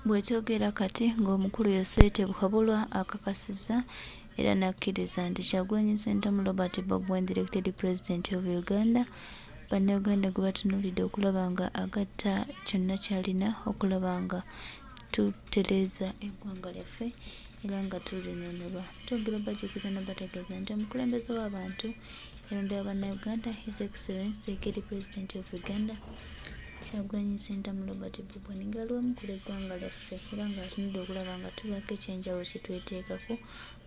Bw'ekyogera kati ng'omukulu Yosete Bukabulwa akakasizza era n'akkiriza nti Kyagulanyi Ssentamu Robert Bobi Wine elected President of Uganda, Bannayuganda gwe batunuulidde okulaba nga agatta kyonna ky'alina okulaba nga tutereeza eggwanga lyaffe era nga tulinunulwa. Twogera bajjukiza n'abategeeza nti omukulembeze w'abantu yalondera Bannayuganda His Excellency Ekiri President of Uganda Kyagulanyi Ssentamu Robert Bobi Wie ng'aliwamu ku eggwanga lyaffe era ng'atunudde okulaba nga tubaako ekyenjawulo kye tweteekako.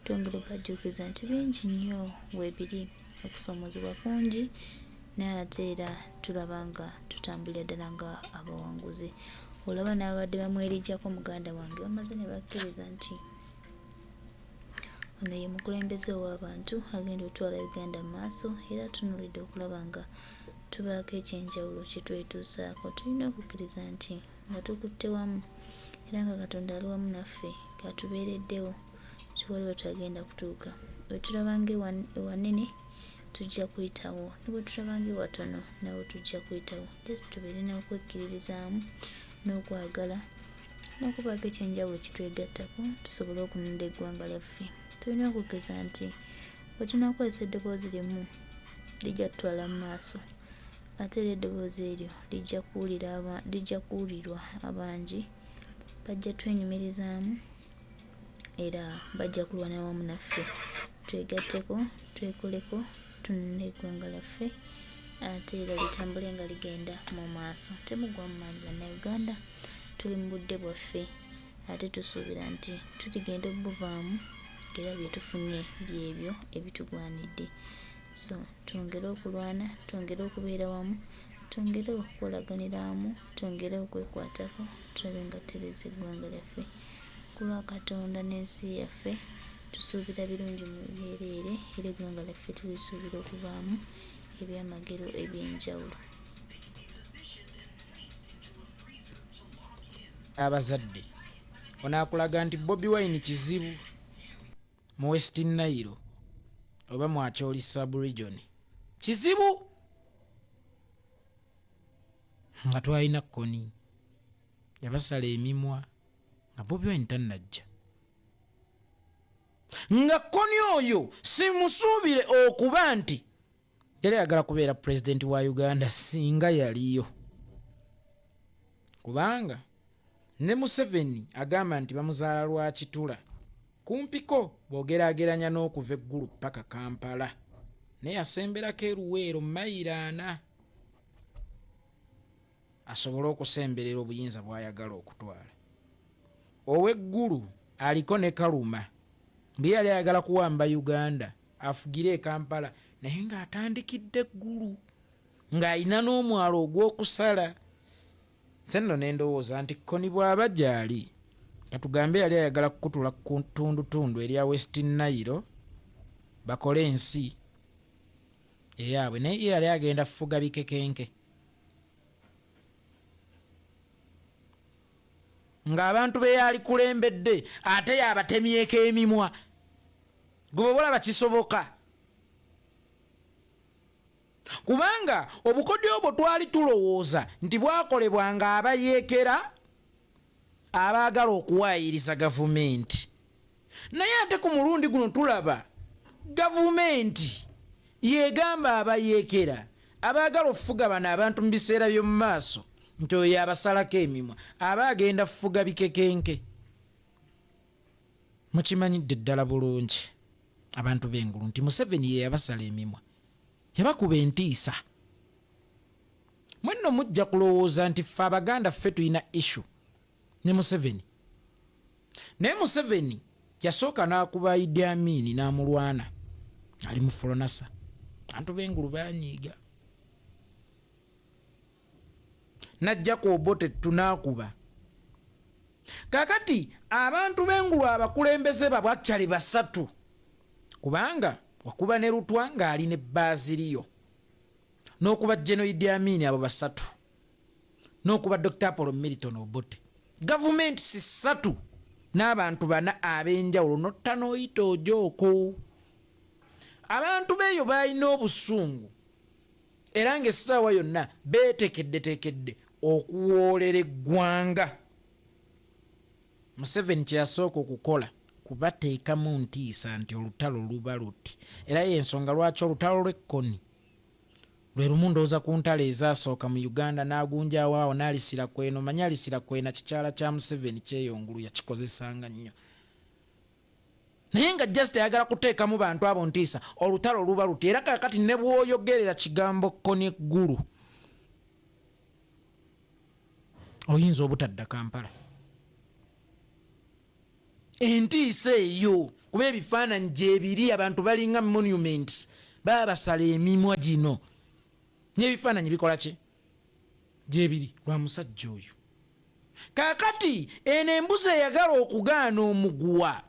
Twongera bajjukiza nti bingi nnyo weebiri, okusoomozebwa kungi naye ate era tulaba nga tutambulira ddala nga abawanguzi. Olaba n'abadde bamwerijjako muganda wange bamaze ne bakkiriza nti ono ye mukulembeze ow'abantu agenda otwala Uganda mu maaso era tunuulidde okulaba nga tubaako ekyenjawulo kye twetuusaako. Tulina okukkiriza nti nga tukutte wamu era nga Katonda ali wamu naffe katubeereddewo kiwaliwo twagenda kutuuka. Bwe tulaba ng'ewanene tujja kuyitawo, ne bwe tulaba ng'ewatono nawo tujja kuyitawo. Just tubeere n'okwekkiririzaamu n'okwagala n'okubaako ekyenjawulo kye twegattako tusobole okununula eggwanga lyaffe. Tulina okukkiriza nti bwe tunaakozesa eddoboozi limu lijja kutwala mu maaso, ate era eddoboozi eryo lijja kuwulirwa abangi, bajja twenyumirizaamu era bajja kulwana wamu naffe. Twegatteko, twekoleko, tununule eggwanga lyaffe ate era litambule nga ligenda mu maaso. Temugwa mu maanyi Bannayuganda, tuli mu budde bwaffe ate tusuubira nti tuligenda obuvaamu era bye tufunye byebyo ebitugwanidde. So twongere okulwana, twongere okubeera wamu, twongere okukolaganira wamu, twongere okwekwatako tulabe nga tutereeza eggwanga lyaffe. Ku lwa Katonda n'ensi yaffe tusuubira birungi mu byereere era eggwanga lyaffe tulisuubira okuvaamu ebyamagero eby'enjawulo. Abazadde onaakulaga nti Bobi Wine kizibu mu West Nile oba mu Acholi sub-region kizibu nga twalina kkoni yabasala emimwa nga Bobi Wine tannajja, nga kkoni oyo simusuubire okuba nti yali ayagala kubeera pulezidenti wa Uganda singa yaliyo, kubanga ne Museveni agamba nti bamuzaala lwa kitula kumpiko bw'ogeraageranya n'okuva eggulu paka Kampala, naye asemberako eruweero mayiro 4 asobole okusemberera obuyinza bw'ayagala okutwala. Ow'eggulu aliko ne Kaluma mbi yali ayagala kuwamba Uganda afugire e Kampala naye ng'atandikidde eggulu ng'alina n'omwalo ogw'okusala. Senno ne ndowooza nti kkoni bw'aba gy'ali katugambe yali ayagala kukutula ku ttundutundu erya West Nile bakole ensi eyaabwe, naye yali agenda fuga bikekenke ng'abantu be yali kulembedde ate yabatemyeko emimwa. Gwe bulaba kisoboka, kubanga obukodyo obwo twali tulowooza nti bwakolebwanga abayeekera abaagala okuwaayiriza gavumenti, naye ate ku mulundi guno tulaba gavumenti yegamba abayeekera abaagala okufuga bano abantu mu biseera by'omu maaso nti oyo abasalako emimwa aba agenda kufuga bikekenke. Mukimanyidde ddala bulungi abantu b'engulu nti Museveni ye yabasala emimwa, yabakuba entiisa. Mwenno mujja kulowooza nti ffe Abaganda ffe tulina issue ne Museveni, naye Museveni yasooka n'akuba Idi Amin n'amulwana ali mu Folonasa. Abantu b'engulu banyiiga, najja ku Obote tunaakuba. Kakati abantu b'engulu abakulembeze babwakyali 3, kubanga wakuba ne Lutwa ng'ali ne Baziliyo, n'okuba General Idi Amin, abo 3, n'okuba Dr. Apollo Milton Obote. Gavumenti si 3 n'abantu 4 ab'enjawulo notta n'oyita ojooko. Abantu beeyo balina obusungu era ng'essaawa yonna beetekedde okuwoolera eggwanga. Museveni kyasooka okukola kubateekamu ntiisa nti olutalo luba luti, era y'ensonga lwaki olutalo lw'ekkoni lwe lumu ndowooza ku ntalo ezaasooka mu Uganda n'agunjaawo awo n'alisira kweno. Manyi alisira kwena kikyala kya Museveni kyeyongulu yakikozesanga nnyo, naye nga just ayagala kuteekamu bantu abo ntiisa olutalo luba luti. Era kakati ne bw'oyogerera kigambo kkoni eggulu oyinza obutadda Kampala. Entiisa eyo kuba ebifaananyi gyebiri, abantu balinga monuments baba basala emimwa gino n'ebifaananyi bikola ki gyebiri lwa musajja oyo. Kaakati eno embuzi eyagala okugaana omuguwa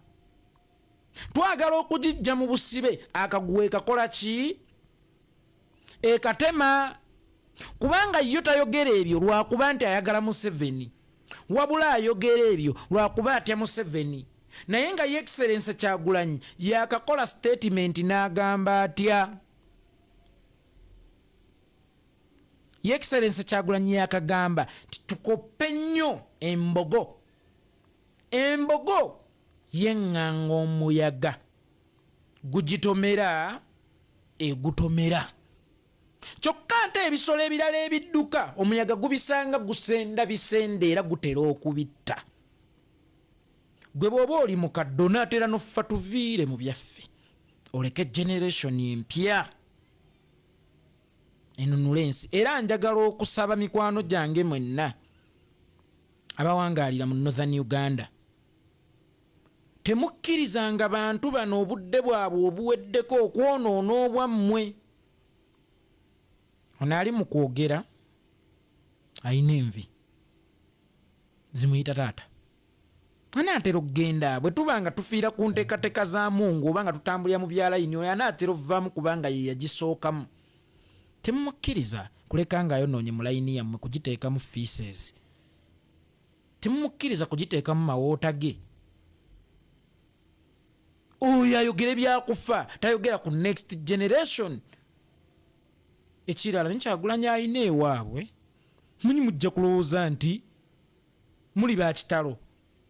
twagala okugijja mu busibe, akaguwa ekakola ki? Ekatema. Kubanga yo tayogera ebyo lwakuba nti ayagala Museveni, wabula ayogera ebyo lwakuba atya Museveni. Naye nga Ye Excellence Kyagulanyi yakakola statement n'agamba atya? Ye Excellence Kyagulanyi yakagamba nti tukoppe nnyo embogo. Embogo yeŋŋanga omuyaga gugitomera egutomera. Kyokka nte ebisolo ebirala ebidduka omuyaga gubisanga gusenda bisende era gutera okubitta. Gwe bw'oba oli mu kaddo n'atera n'offa tuviire mu byaffe oleke generation empya enunula ensi. Era njagala okusaba mikwano gyange mwenna abawangaalira mu Northern Uganda, temukkirizanga bantu bano obudde bwabwe obuweddeko okwonoona obwammwe. Ono ali mu kwogera ayina envi zimuyita taata. Anaatera okugenda bwe tuba nga tufiira ku nteekateeka za Mungu oba nga tutambulira mu byalayini, oyo anaatera ovaamu kubanga ye yagisookamu. Temumukkiriza kuleka nga ayonoonye mu layini yammwe kugiteekamu feeses. Temumukkiriza kugiteekamu mawoota ge. Oyo ayogera ebyakufa, tayogera ku next generation. Ekirala Kyagulanyi ayina ewaabwe, munyi mujja kulowooza nti muli ba kitalo.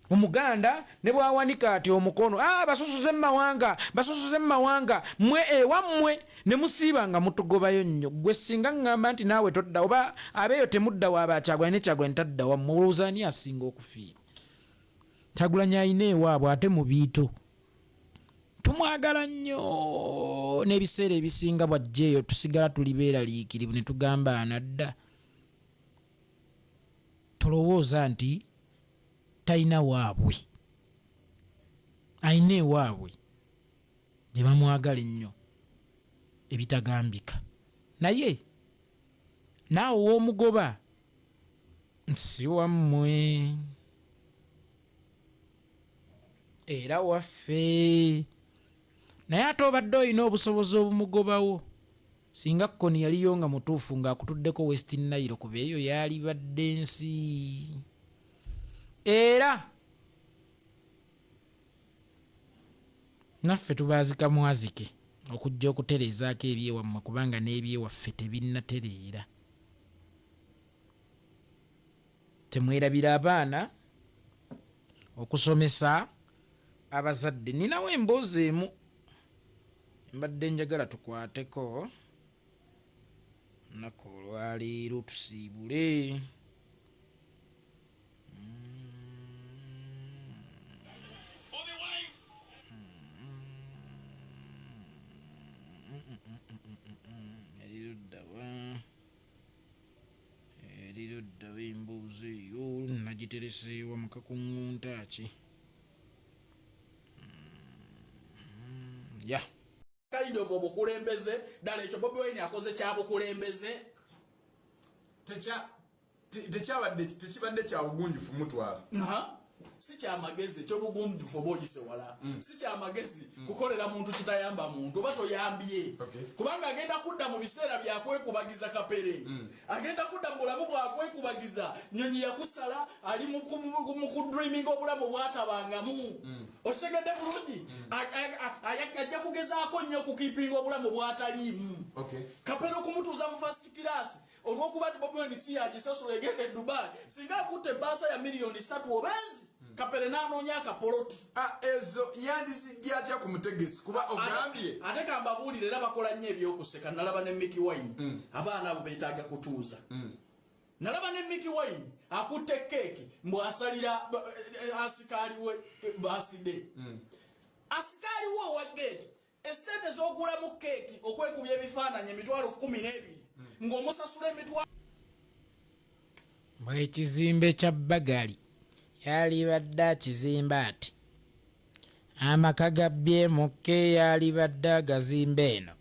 Omuganda ne bwawanika ati omukono, basosoze mu mawanga, mmwe ewammwe ne musiiba nga mutugobayo nnyo. Gwe singa ngamba nti naawe todda oba abeeyo temudda waaba Kyagulanyi ne Kyagulanyi tadda wammwe, olowooza ani asinga okufiirwa? Kyagulanyi ayina ewaabwe ate mu biito. Tumwagala nnyo n'ebiseera ebisinga bw'ajjeeyo tusigala tuli beeraliikirivu ne tugamba anadda. Tolowooza nti talina waabwe, ayina ewaabwe gye bamwagala ennyo ebitagambika. Naye naawe w'omugoba nsi wammwe era waffe. Naye ate obadde olina obusobozi obumugobawo. Singa kkoni yaliyo nga mutuufu ng'akutuddeko West Nile kuba eyo yalibadde nsi. Era naffe tubaazika mwazike okujja okutereezaako ebyewammwe kubanga n'ebyewaffe tebinnatereera. Temwerabira abaana okusomesa abazadde. Ninawo emboozi emu mbadde njagala tukwateko nako olwaleero tusiibule. Eriruddawa emboozi eyo nagitereseewa mu kakuŋŋunta ki. Ya kind of obukulembeze ddala ekyo Bobi Wine akoze kyabukulembeze tekibadde kya bugunjufu mutwala. Si kyamagezi ekyobugunjufu oba oyise wala. Si kyamagezi kukolera muntu kitayamba muntu oba toyambye. Kubanga agenda kudda mu biseera byakwekubagiza kapere. Agenda kudda mu bulamu bwakwekubagiza nyonyi yakusala ali mu kudreaming obulamu bwatabangamu. Otegedde bulungi ajja kugezaako nnyo kukipinga obulamu bwataliimu. Kapere okumutuuza mu first class olw'okuba nti Bobi Wine si yagisasula egenda e Dubai singa akutte ebbaasa ya $3 million obezi kapere n'anoonya akapoloti ezo yandizijja atya ku mutegesi kuba ogambye ate kambabuulire era bakola nnyo ebyokuseka nalaba ne Mickey Wine abaana abo beetaaga kutuuza nalaba ne Mickey Wine akutte keeki mbu asalira asikaali we baside asikaali wo wa gate esente z'ogulamu keeki okwekubya ebifaananyi emitwalo 12 ng'omusasula emitwalo bw'ekizimbe kya Bagali yalibadde akizimba ati amaka ga BMK yalibadde agazimba eno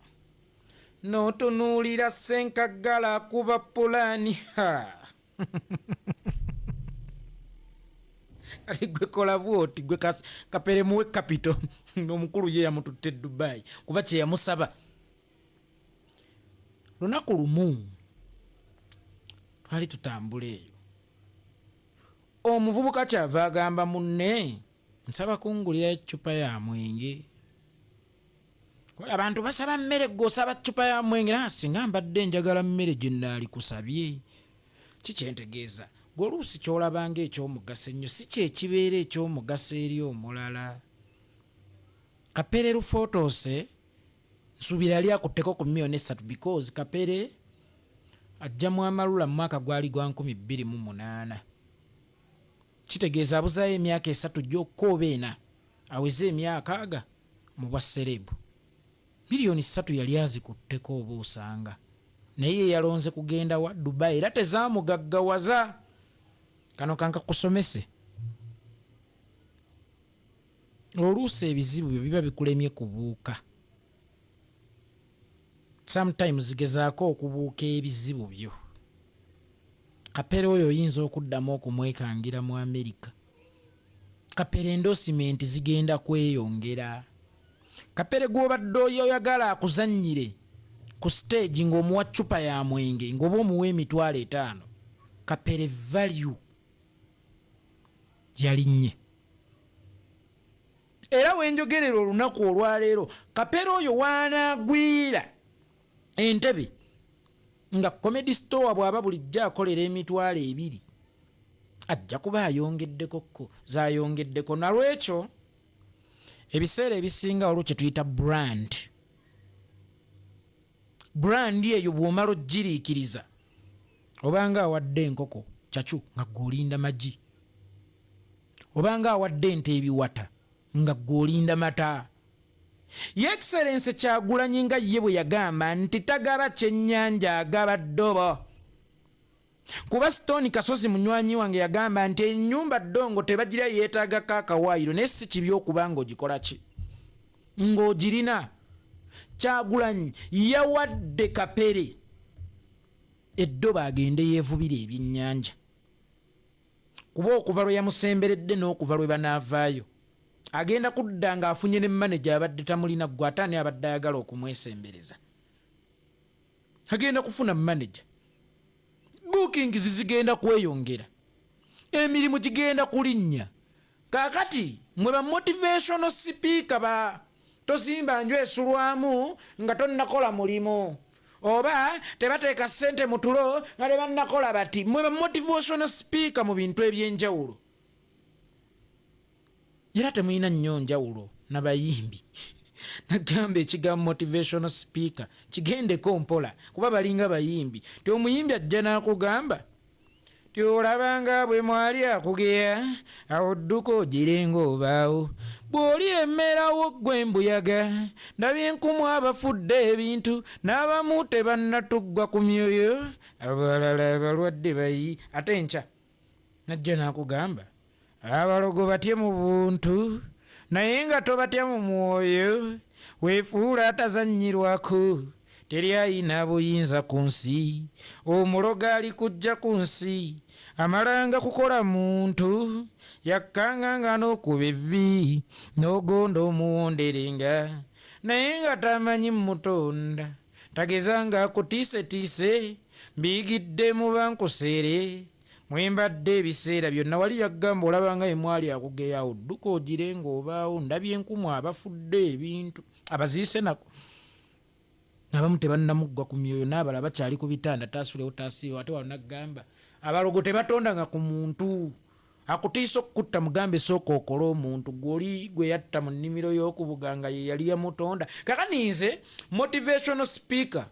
n'otunuulira Ssenkagala kuba pulaani kati gwe kola bwoti gwe kapere muwe kapito omukulu ye yamututte Dubai kuba kye yamusaba lunaku lumu twali tutambula eyo omuvubuka kyava agamba munne nsaba kungulira ecupa ya mwenge abantu basaba mmere gw'osaba cupa ya mwenge singa mbadde njagala mmere gye naali kusabye kikyentegeeza gwe oluusi ky'olabanga ekyomugaso ennyo si kyekibeera ekyomugaso eri omulala kapere lufootose nsuubira yali akutteko ku $3,000,000 because kapere ajja mu amalula mu mwaka gwali gwa 2008 kitegeeza abuzaayo emyaka 3 gyokka oba 4 aweze emyaka aga mu bwa serebu $3,000,000 yali azikutteko oba osanga naye yalonze kugenda wa Dubai era tezaamugaggawaza kano kankakusomese oluusi ebizibu byo biba bikulemye kubuuka sometimes gezaako okubuuka ebizibu byo kapere oyo oyinza okuddamu okumwekangira mu Amerika kapere endosimenti zigenda kweyongera kapere gw'obadde oyagala akuzannyire ku stage ng'omuwa cupa ya mwenge ng'oba omuwa $5,000 kapere value yalinnye era wenjogerera olunaku olwaleero kapere oyo waanaagwira entebe nga comedy store bw'aba bulijjo akolera $2,000 ajja kuba ayongeddekokko zayongeddeko nalwekyo ebiseera ebisinga olwo kye tuyita brand eyo bw'omala ogiriikiriza obanga awadde enkoko kyacu nga gw'olinda magi obanga awadde ente ebiwata nga gw'olinda mata Ye Excellence Kyagulanyi nga ye bwe yagamba nti tagaba kyennyanja agaba ddobo kuba Stone Kasozi munywanyi wange yagamba nti ennyumba ddongo tebagira yeetaagako akawaayiro naye si kibi okuba ng'ogikola ki ng'ogirina Kyagulanyi yawadde kapere eddobo agende yeevubira ebyennyanja kuba okuva lwe yamusemberedde n'okuva lwe banaavaayo agenda kudda ng'afunye ne manager abadde tamulina gwe ataani abadde ayagala okumwesembereza agenda kufuna manager bookings zigenda kweyongera emirimu gigenda kulinnya kaakati mwe ba motivational speaker ba tozimba nju esulwamu nga tonnakola mulimu oba tebateeka ssente mu tulo nga tebannakola bati mwe ba motivational speaker mu bintu eby'enjawulo era temulina nnyo njawulo n'abayimbi nagamba ekigambo motivational speaker kigendeko mpola kuba balinga bayimbi ti omuyimbi ajja n'akugamba ti olabanga bwe mwali akugeya awo dduka ogirenga obaawo bw'oli emmerawo gwe mbuyaga ndabye enkumu abafudde ebintu n'abamu tebannatuggwa ku myoyo abalala abalwadde bayi ate nkya najja n'akugamba abalogo batye mu buntu naye nga tobatya mu mwoyo weefuula atazannyirwako teri ayina buyinza ku nsi omuloga ali kujja ku nsi amalanga kukola muntu yakkanga nga n'okuba evvi n'ogonda omuwonderenga naye nga tamanyi mutonda tagezanga akutiisetiise mbiyigidde mu bankuseere mwembadde ebiseera byonna wali yagamba olabanga emwali akugeyawo dduka ogirenga obaawo ndabye enkumu abafudde ebintu abaziise nako abamu tebannamuggwa ku myoyo n'abalala bakyali ku bitanda taasulewo taasiiwa ate wano nagamba abalogo tebatondanga ku muntu akutiisa okutta mugambe sooka okola omuntu gwoli gwe yatta mu nnimiro y'okubuganga ye yali yamutonda. Kakati nze motivational speaker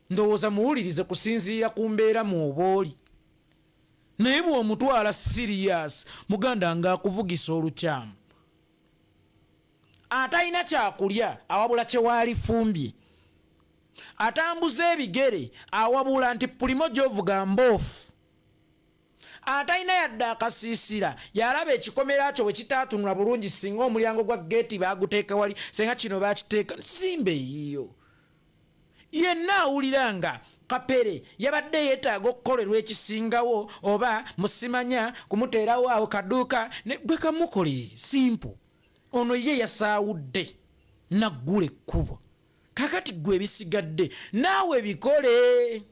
ndowooza muwulirize kusinziira ku mbeera mw'oba oli. Naye bw'omutwala serious muganda ng'akuvugisa olukyamu atalina kyakulya awabula kyewalifumbye, atambuza ebigere awabula nti pulimo gy'ovuga mboofu, atalina yadde akasiisira yalaba ekikomera kyo bwe kitaatunula bulungi singa omulyango gwa geeti baaguteeka wali senga kino baakiteeka nsimbe yiyo. Yenna awulira nga kapere yabadde yeetaaga okukolerwa ekisingawo oba musimanya kumuteerawo awo kaduuka gwe kamukole simple. Ono ye yasaawudde naggula ekkubo. Kakati gwe ebisigadde naawe bikole.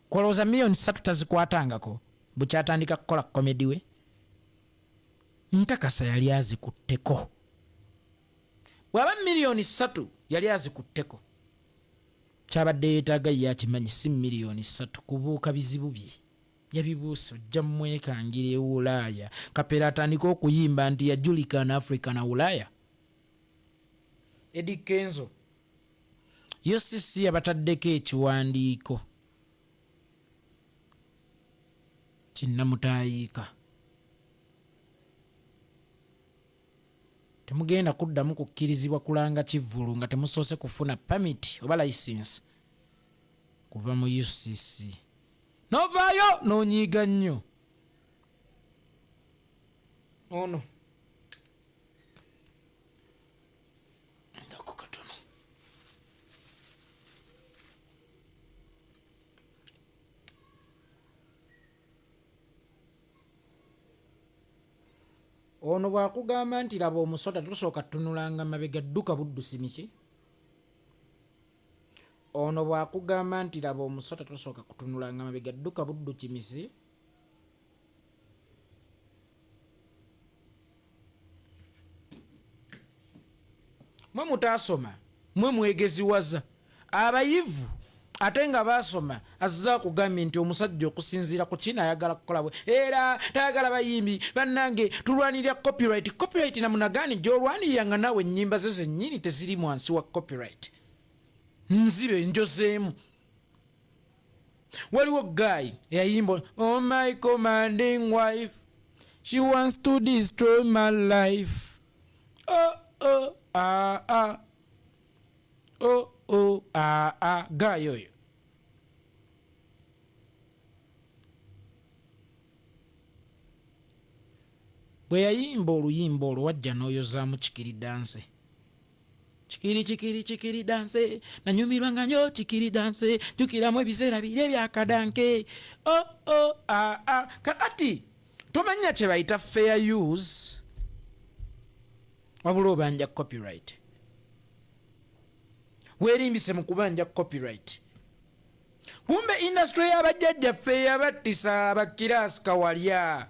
Kolooza miliyoni 3 tazikwatangako bukyatandika kukola komedi we. Nkakasa yali azikutteko. Bw'aba miliyoni 3 yali azikutteko, kyabadde yeetaaga ye akimanyi si miliyoni 3 kubuuka bizibu bye. Yabibuusa ojja mmwekangira e Wulaaya. Kapera atandika okuyimba nti yajulika na Africa na Wulaaya. Eddie Kenzo UCC yabataddeko ekiwandiiko kinnamutaayiika. Temugenda kuddamu kukkirizibwa kulanga kivvulu nga temusoose kufuna pamiti oba license kuva mu UCC. Novaayo n'onyiiga nnyo. Ono ndako katono. Ono bw'akugamba nti laba omusota tosooka tunulanga mabega dduka buddusi miki. Ono bw'akugamba nti laba omusota tosooka kutunulanga mabega dduka buddu kimisi. Mwe mutaasoma, mwe mwegeziwaza. Abayivu ate nga baasoma azza kugambye nti omusajja okusinziira ku kina ayagala kukola bwe. Era tayagala bayimbi bannange tulwanirira copyright. Copyright namunagaani gy'olwanirira nga naawe ennyimba ze zennyini teziri wansi wa copyright. Nzibe njozeemu. Waliwo guy eyayimba oh my commanding wife she wants to destroy my life. Guy oyo bwe yayimba oluyimba olwo wajja n'oyozaamu kikiri danse. Chikiri danse nanyumirwa nga nnyo chikiri danse jukiramu ebiseera bire byakadanke. Kakati tomanya kye bayita fair use wabula obanja copyright. Weerimbise mu kubanja copyright. Kumbe industry y'abajjajjaffe yabattisa abakiraasi kawalya.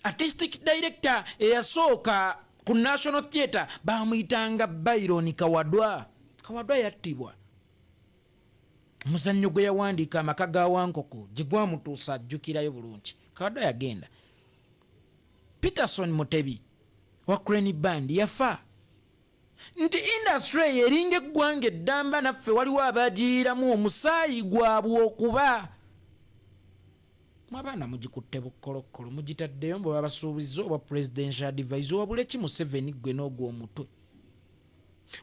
Artistic director eyasooka ku National Theatre bamuyitanga Byron Kawadwa. Kawadwa yattibwa. Muzannyo gwe yawandiika amaka ga Wankoko gye gwamutuusa ajjukirayo bulungi. Kawadwa yagenda. Peterson Mutebi wa Crane Band yafa. Nti industry eringa eggwanga eddamba naffe waliwo abagiyiramu omusaayi gwabwe okuba. Mwabaana mugikutte bukolokolo mugitaddeyo mbu babasuubiza oba presidential advisor wabule ki Museveni gwe n'ogwo omutwe.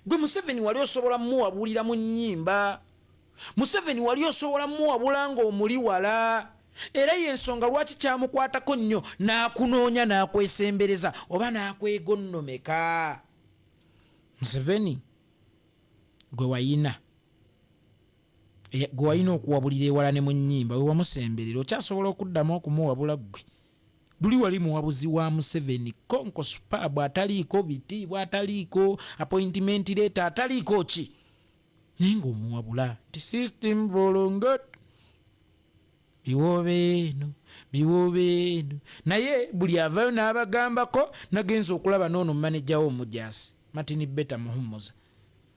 Gwe Museveni wali osobola muwabulira mu nnyimba. Museveni wali osobola muwabula ng'omuli wala. Era y'ensonga lwaki kyamukwatako nnyo n'akunoonya n'akwesembereza oba n'akwegonnomeka. Museveni gwe wayina okuwabulira ewala ne mu nnyimba we wamusemberera okyasobola okuddamu okumuwabula ggwe. Luli wali muwabuzi wa Museveni konko superb ataliiko biti bw'ataliiko appointment letter ataliiko ki naye ng'omuwabula nti system volongot biwoobe eno naye buli avayo n'abagambako nagenza okulaba n'ono manager w'omujasi Martin Beta Muhumuza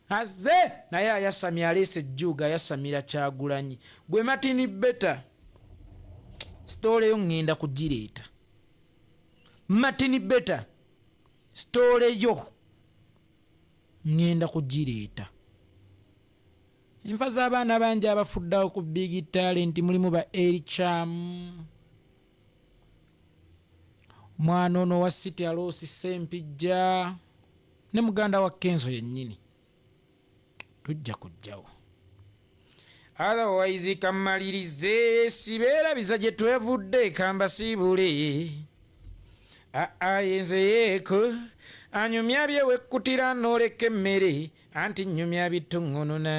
aze naye ayasamya aleese ejjuuga ayasamira Kyagulanyi. Gwe Martin Beta story yo ngenda kugireeta. Martin Beta story yo ngenda kugireeta. Enfa z'abaana bangi abafuddewo ku big talent mulimu ba Ericham, mwana ono wa City Alosi Sempijja ne muganda wa Kenzo yennyini. Tujja kujjawo. Otherwise kamalirize sibeera biza gye twevudde kamba siibule. Yenze yeeko anyumya bye wekkutira n'oleka emmere anti nnyumya bituŋŋonona.